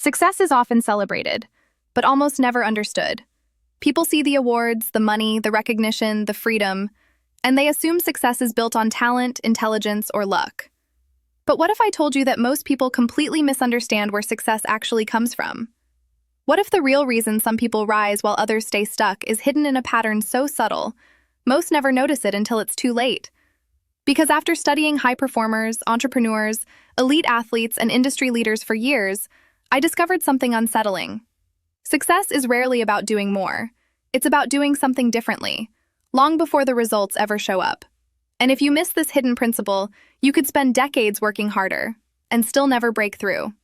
Success is often celebrated, but almost never understood. People see the awards, the money, the recognition, the freedom, and they assume success is built on talent, intelligence, or luck. But what if I told you that most people completely misunderstand where success actually comes from? What if the real reason some people rise while others stay stuck is hidden in a pattern so subtle, most never notice it until it's too late? Because after studying high performers, entrepreneurs, elite athletes, and industry leaders for years, I discovered something unsettling. Success is rarely about doing more. It's about doing something differently, long before the results ever show up. And if you miss this hidden principle, you could spend decades working harder and still never break through.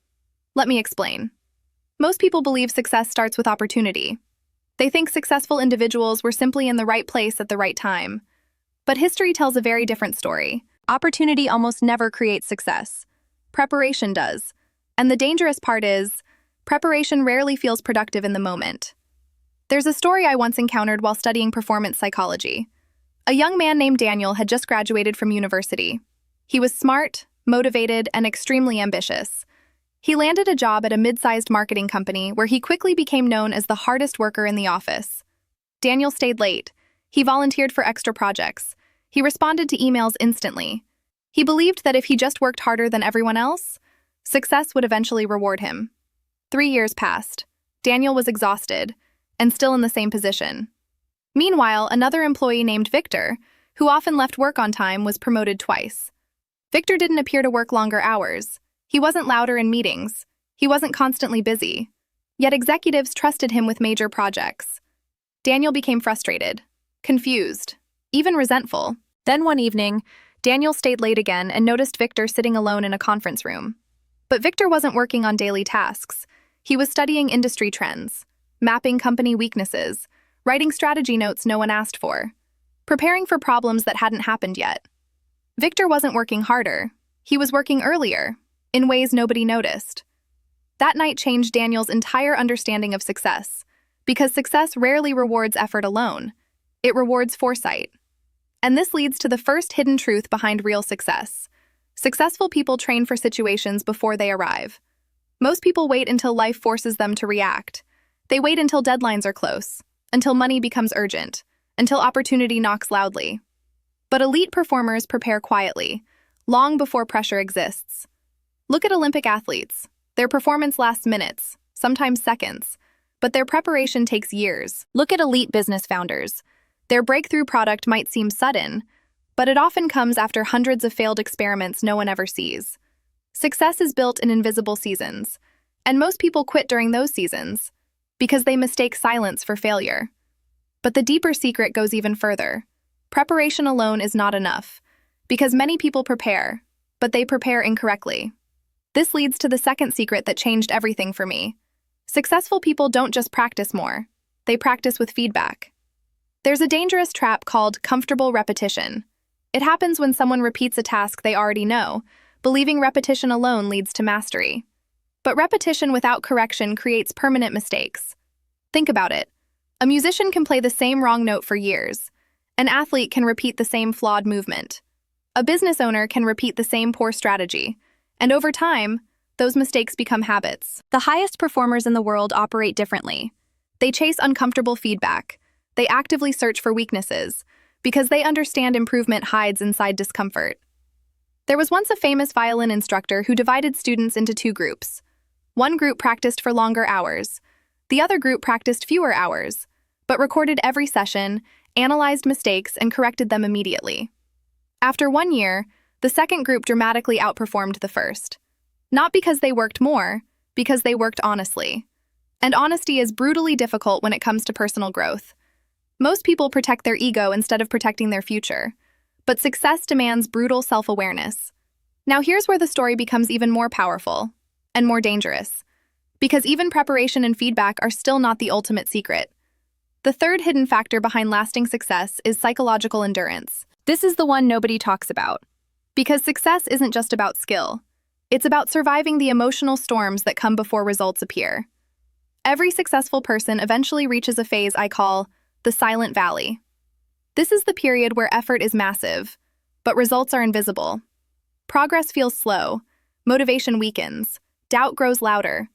Let me explain. Most people believe success starts with opportunity. They think successful individuals were simply in the right place at the right time. But history tells a very different story. Opportunity almost never creates success. Preparation does. And the dangerous part is, preparation rarely feels productive in the moment. There's a story I once encountered while studying performance psychology. A young man named Daniel had just graduated from university. He was smart, motivated, and extremely ambitious. He landed a job at a mid-sized marketing company where he quickly became known as the hardest worker in the office. Daniel stayed late. He volunteered for extra projects. He responded to emails instantly. He believed that if he just worked harder than everyone else, success would eventually reward him. 3 years passed. Daniel was exhausted and still in the same position. Meanwhile, another employee named Victor, who often left work on time, was promoted twice. Victor didn't appear to work longer hours. He wasn't louder in meetings. He wasn't constantly busy. Yet executives trusted him with major projects. Daniel became frustrated, confused, even resentful. Then one evening, Daniel stayed late again and noticed Victor sitting alone in a conference room. But Victor wasn't working on daily tasks. He was studying industry trends, mapping company weaknesses, writing strategy notes no one asked for, preparing for problems that hadn't happened yet. Victor wasn't working harder. He was working earlier, in ways nobody noticed. That night changed Daniel's entire understanding of success, because success rarely rewards effort alone. It rewards foresight. And this leads to the first hidden truth behind real success. Successful people train for situations before they arrive. Most people wait until life forces them to react. They wait until deadlines are close, until money becomes urgent, until opportunity knocks loudly. But elite performers prepare quietly, long before pressure exists. Look at Olympic athletes. Their performance lasts minutes, sometimes seconds, but their preparation takes years. Look at elite business founders. Their breakthrough product might seem sudden, but it often comes after hundreds of failed experiments no one ever sees. Success is built in invisible seasons, and most people quit during those seasons because they mistake silence for failure. But the deeper secret goes even further. Preparation alone is not enough, because many people prepare, but they prepare incorrectly. This leads to the second secret that changed everything for me. Successful people don't just practice more, they practice with feedback. There's a dangerous trap called comfortable repetition. It happens when someone repeats a task they already know, believing repetition alone leads to mastery. But repetition without correction creates permanent mistakes. Think about it. A musician can play the same wrong note for years. An athlete can repeat the same flawed movement. A business owner can repeat the same poor strategy. And over time, those mistakes become habits. The highest performers in the world operate differently. They chase uncomfortable feedback. They actively search for weaknesses, because they understand improvement hides inside discomfort. There was once a famous violin instructor who divided students into two groups. One group practiced for longer hours. The other group practiced fewer hours, but recorded every session, analyzed mistakes, and corrected them immediately. After 1 year, the second group dramatically outperformed the first. Not because they worked more, because they worked honestly. And honesty is brutally difficult when it comes to personal growth. Most people protect their ego instead of protecting their future. But success demands brutal self-awareness. Now here's where the story becomes even more powerful and more dangerous. Because even preparation and feedback are still not the ultimate secret. The third hidden factor behind lasting success is psychological endurance. This is the one nobody talks about. Because success isn't just about skill. It's about surviving the emotional storms that come before results appear. Every successful person eventually reaches a phase I call the silent valley. This is the period where effort is massive, but results are invisible. Progress feels slow, motivation weakens, doubt grows louder,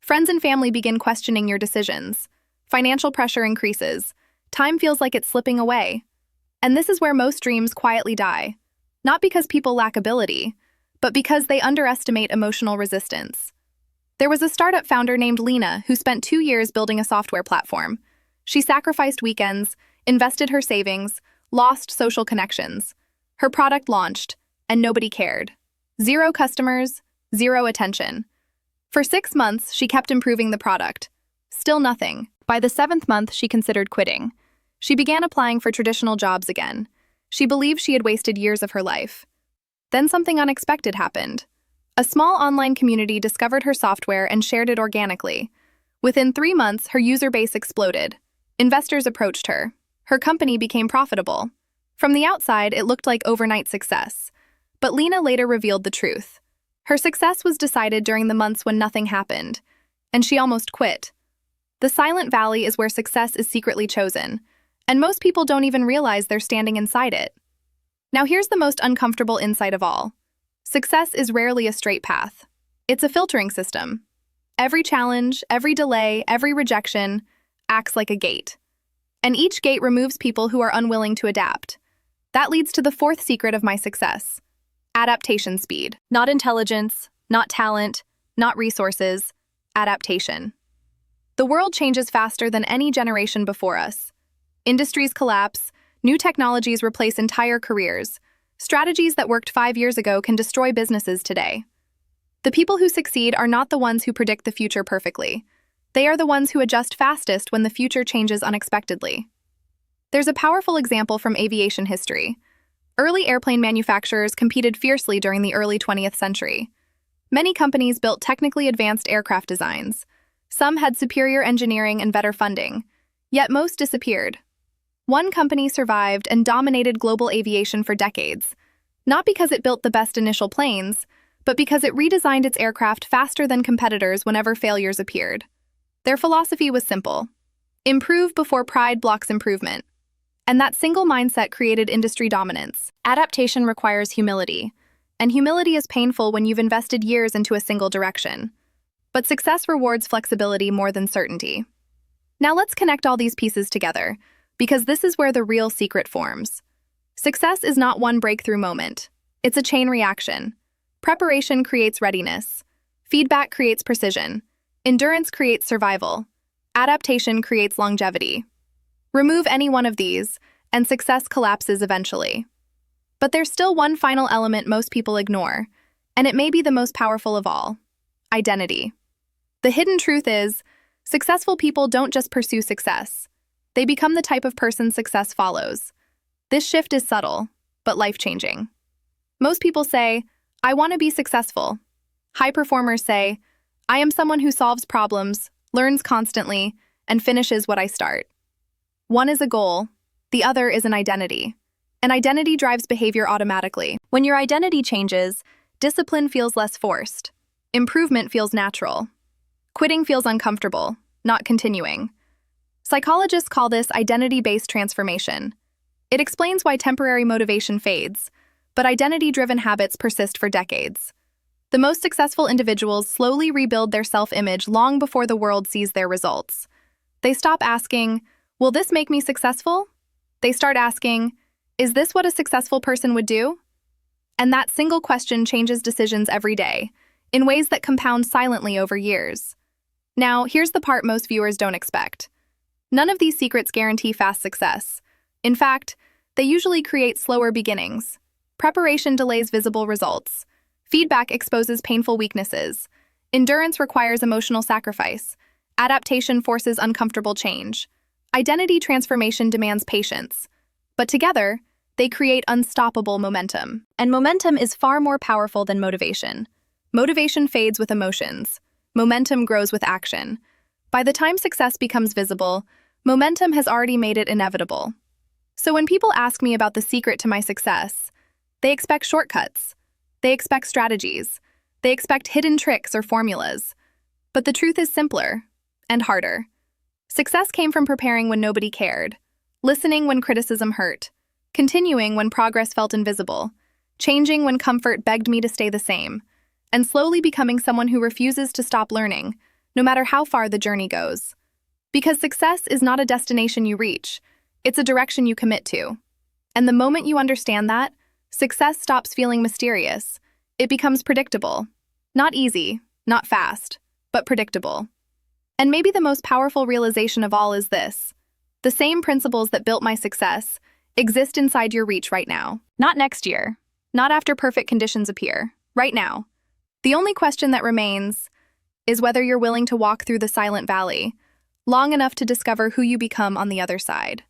Friends and family begin questioning your decisions. Financial pressure increases. Time feels like it's slipping away. And this is where most dreams quietly die. Not because people lack ability, but because they underestimate emotional resistance. There was a startup founder named Lena who spent 2 years building a software platform. She sacrificed weekends, invested her savings, lost social connections. Her product launched, and nobody cared. 0 customers, 0 attention. For 6 months, she kept improving the product. Still nothing. By the 7th month, she considered quitting. She began applying for traditional jobs again. She believed she had wasted years of her life. Then something unexpected happened. A small online community discovered her software and shared it organically. Within 3 months, her user base exploded. Investors approached her. Her company became profitable. From the outside, it looked like overnight success. But Lena later revealed the truth. Her success was decided during the months when nothing happened, and she almost quit. The silent valley is where success is secretly chosen, and most people don't even realize they're standing inside it. Now here's the most uncomfortable insight of all. Success is rarely a straight path. It's a filtering system. Every challenge, every delay, every rejection acts like a gate. And each gate removes people who are unwilling to adapt. That leads to the 4th secret of my success. Adaptation speed. Not intelligence, not talent, not resources, adaptation. The world changes faster than any generation before us. Industries collapse, new technologies replace entire careers. Strategies that worked 5 years ago can destroy businesses today. The people who succeed are not the ones who predict the future perfectly. They are the ones who adjust fastest when the future changes unexpectedly. There's a powerful example from aviation history. Early airplane manufacturers competed fiercely during the early 20th century. Many companies built technically advanced aircraft designs. Some had superior engineering and better funding, yet most disappeared. One company survived and dominated global aviation for decades, not because it built the best initial planes, but because it redesigned its aircraft faster than competitors whenever failures appeared. Their philosophy was simple: improve before pride blocks improvement. And that single mindset created industry dominance. Adaptation requires humility, and humility is painful when you've invested years into a single direction. But success rewards flexibility more than certainty. Now let's connect all these pieces together, because this is where the real secret forms. Success is not one breakthrough moment. It's a chain reaction. Preparation creates readiness. Feedback creates precision. Endurance creates survival. Adaptation creates longevity. Remove any one of these, and success collapses eventually. But there's still one final element most people ignore, and it may be the most powerful of all: identity. The hidden truth is, successful people don't just pursue success. They become the type of person success follows. This shift is subtle, but life-changing. Most people say, I want to be successful. High performers say, I am someone who solves problems, learns constantly, and finishes what I start. One is a goal, the other is an identity. An identity drives behavior automatically. When your identity changes, discipline feels less forced. Improvement feels natural. Quitting feels uncomfortable, not continuing. Psychologists call this identity-based transformation. It explains why temporary motivation fades, but identity-driven habits persist for decades. The most successful individuals slowly rebuild their self-image long before the world sees their results. They stop asking, will this make me successful? They start asking, is this what a successful person would do? And that single question changes decisions every day, in ways that compound silently over years. Now, here's the part most viewers don't expect. None of these secrets guarantee fast success. In fact, they usually create slower beginnings. Preparation delays visible results. Feedback exposes painful weaknesses. Endurance requires emotional sacrifice. Adaptation forces uncomfortable change. Identity transformation demands patience. But together, they create unstoppable momentum. And momentum is far more powerful than motivation. Motivation fades with emotions. Momentum grows with action. By the time success becomes visible, momentum has already made it inevitable. So when people ask me about the secret to my success, they expect shortcuts. They expect strategies. They expect hidden tricks or formulas. But the truth is simpler and harder. Success came from preparing when nobody cared, listening when criticism hurt, continuing when progress felt invisible, changing when comfort begged me to stay the same, and slowly becoming someone who refuses to stop learning, no matter how far the journey goes. Because success is not a destination you reach, it's a direction you commit to. And the moment you understand that, success stops feeling mysterious. It becomes predictable. Not easy, not fast, but predictable. And maybe the most powerful realization of all is this: the same principles that built my success exist inside your reach right now. Not next year, not after perfect conditions appear, right now. The only question that remains is whether you're willing to walk through the silent valley long enough to discover who you become on the other side.